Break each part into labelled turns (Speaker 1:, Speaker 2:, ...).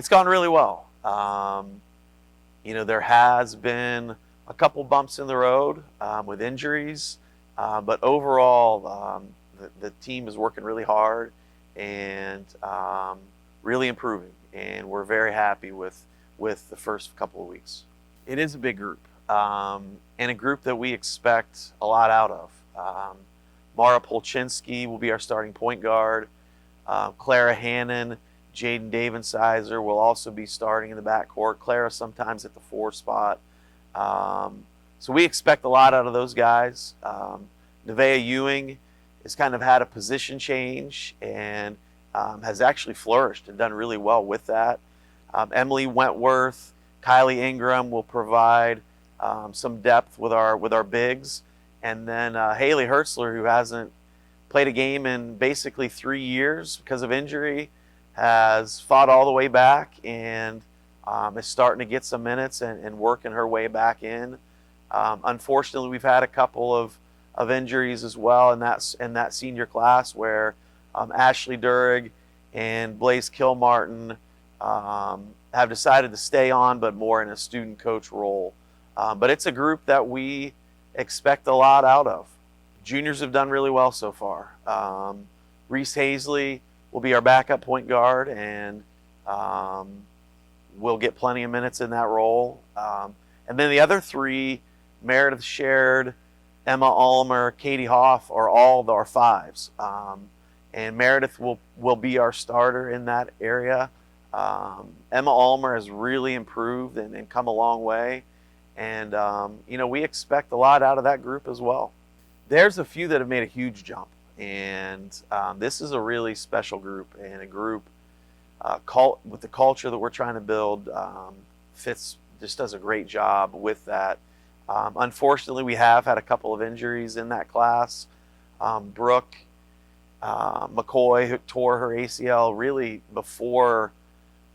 Speaker 1: It's gone really well. There has been a couple bumps in the road with injuries, but overall, the team is working really hard and really improving, and we're very happy with the first couple of weeks. It is a big group, and a group that we expect a lot out of. Mara Polchinski will be our starting point guard. Clara Hannon, Jaden Davensizer will also be starting in the backcourt. Clara sometimes at the 4 spot. So we expect a lot out of those guys. Nevaeh Ewing has kind of had a position change and has actually flourished and done really well with that. Emily Wentworth, Kylie Ingram will provide some depth with our bigs. And then Haley Hertzler, who hasn't played a game in basically 3 years because of injury, has fought all the way back and is starting to get some minutes and working her way back in. Unfortunately, we've had a couple of injuries as well in that senior class where Ashley Durig and Blaze Kilmartin have decided to stay on, but more in a student coach role. But it's a group that we expect a lot out of. Juniors have done really well so far. Reese Hazley will be our backup point guard, and will get plenty of minutes in that role. And then the other 3, Meredith Shared, Emma Ulmer, Katie Hoff, are all our 5s. And Meredith will be our starter in that area. Emma Ulmer has really improved and come a long way. And, we expect a lot out of that group as well. There's a few that have made a huge jump. And this is a really special group, and a group with the culture that we're trying to build. Fitz just does a great job with that. Unfortunately, we have had a couple of injuries in that class. Brooke McCoy, who tore her ACL really before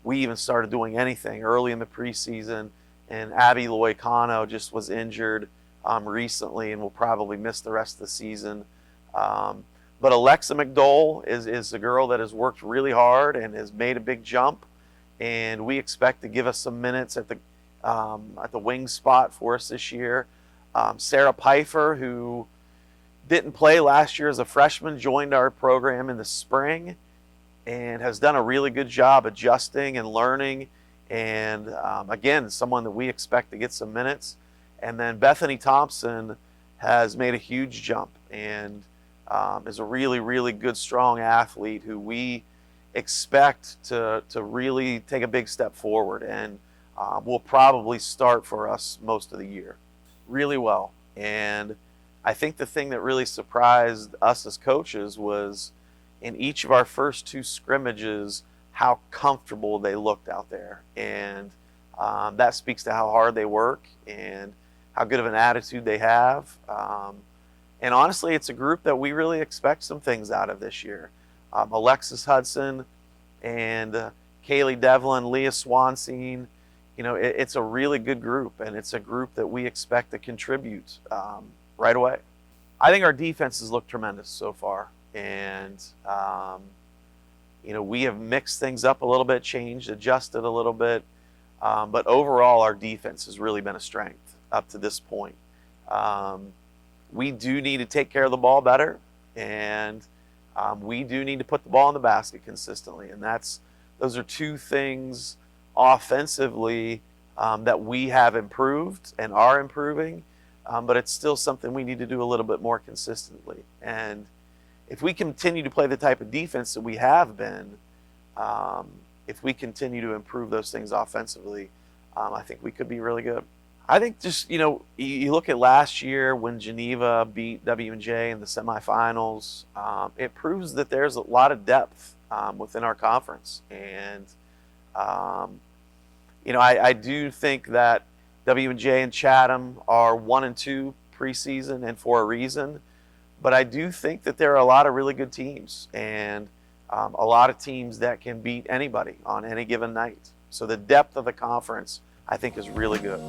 Speaker 1: we even started doing anything, early in the preseason. And Abby Loicano just was injured recently and will probably miss the rest of the season. But Alexa McDowell is a girl that has worked really hard and has made a big jump, and we expect to give us some minutes at the wing spot for us this year. Sarah Pfeiffer, who didn't play last year as a freshman, joined our program in the spring and has done a really good job adjusting and learning. And again, someone that we expect to get some minutes. And then Bethany Thompson has made a huge jump and is a really, really good, strong athlete who we expect to really take a big step forward, and will probably start for us most of the year really well. And I think the thing that really surprised us as coaches was in each of our first 2 scrimmages how comfortable they looked out there. And that speaks to how hard they work and how good of an attitude they have. And honestly, it's a group that we really expect some things out of this year. Alexis Hudson and Kaylee Devlin, Leah Swanseen, it's a really good group, and it's a group that we expect to contribute right away. I think our defenses look tremendous so far. And, we have mixed things up a little bit, changed, adjusted a little bit. But overall, our defense has really been a strength up to this point. We do need to take care of the ball better, and we do need to put the ball in the basket consistently. And those are 2 things offensively that we have improved and are improving, but it's still something we need to do a little bit more consistently. And if we continue to play the type of defense that we have been, if we continue to improve those things offensively, I think we could be really good. I think just, you look at last year when Geneva beat W&J in the semifinals, it proves that there's a lot of depth within our conference. And, I do think that W&J and Chatham are 1 and 2 preseason, and for a reason. But I do think that there are a lot of really good teams, and a lot of teams that can beat anybody on any given night. So the depth of the conference, I think, is really good.